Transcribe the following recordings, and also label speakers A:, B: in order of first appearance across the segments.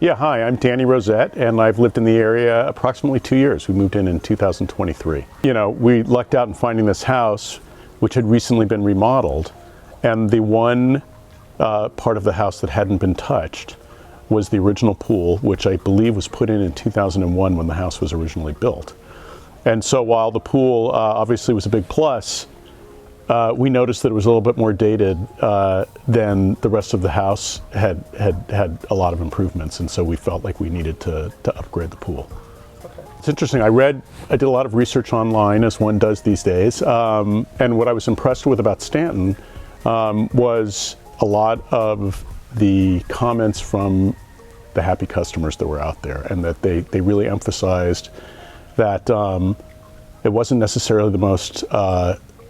A: Yeah, hi, I'm Danny Rosette, and I've lived in the area approximately 2 years. We moved in 2023. You know, we lucked out in finding this house, which had recently been remodeled, and the one part of the house that hadn't been touched was the original pool, which I believe was put in 2001 when the house was originally built. And so while the pool obviously was a big plus, we noticed that it was a little bit more dated than the rest of the house had a lot of improvements, and so we felt like we needed to upgrade the pool. Okay. It's interesting, I did a lot of research online, as one does these days, and what I was impressed with about Stanton was a lot of the comments from the happy customers that were out there, and that they really emphasized that it wasn't necessarily the most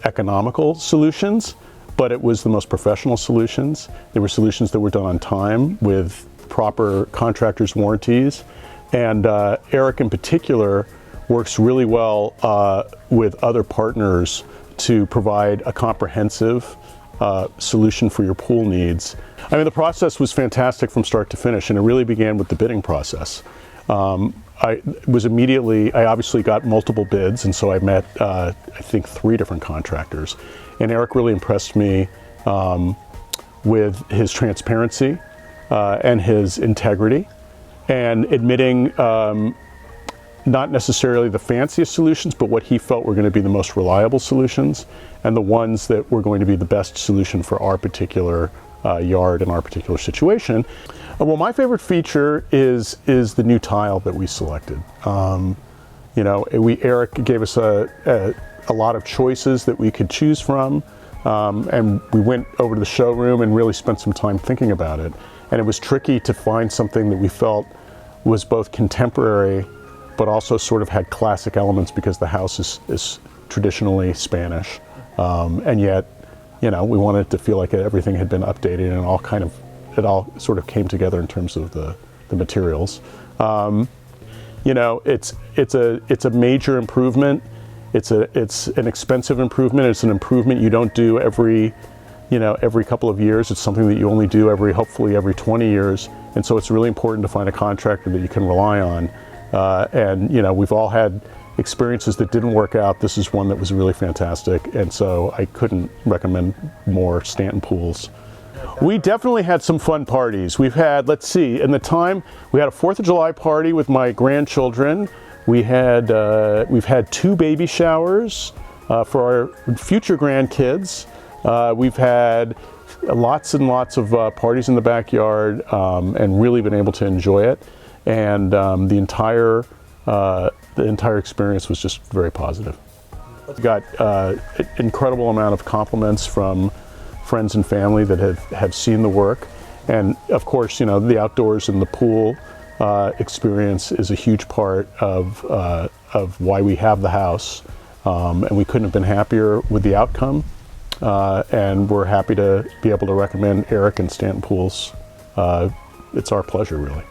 A: economical solutions, but it was the most professional solutions. There were solutions that were done on time with proper contractors' warranties, and Eric in particular works really well with other partners to provide a comprehensive solution for your pool needs. I mean, the process was fantastic from start to finish, and it really began with the bidding process. I obviously got multiple bids, and so I met, I think, 3 different contractors. And Eric really impressed me with his transparency and his integrity, and admitting not necessarily the fanciest solutions, but what he felt were going to be the most reliable solutions, and the ones that were going to be the best solution for our particular yard and our particular situation. Well, my favorite feature is the new tile that we selected. You know, Eric gave us a lot of choices that we could choose from, and we went over to the showroom and really spent some time thinking about it. And it was tricky to find something that we felt was both contemporary, but also sort of had classic elements, because the house is traditionally Spanish, and yet, you know, we wanted to feel like everything had been updated, and it all sort of came together in terms of the materials. You know, it's a major improvement. It's an expensive improvement. It's an improvement you don't do every couple of years. It's something that you only do hopefully every 20 years. And so it's really important to find a contractor that you can rely on. And you know, we've all had experiences that didn't work out. This is one that was really fantastic, and so I couldn't recommend more Stanton pools. We definitely had some fun parties. We've had, let's see, in the time, we had a 4th of July party with my grandchildren. We've had 2 baby showers for our future grandkids. We've had lots and lots of parties in the backyard, and really been able to enjoy it. And the entire experience was just very positive. We got an incredible amount of compliments from friends and family that have seen the work, and of course, you know, the outdoors and the pool experience is a huge part of why we have the house, and we couldn't have been happier with the outcome, and we're happy to be able to recommend Eric and Stanton Pools. It's our pleasure, really.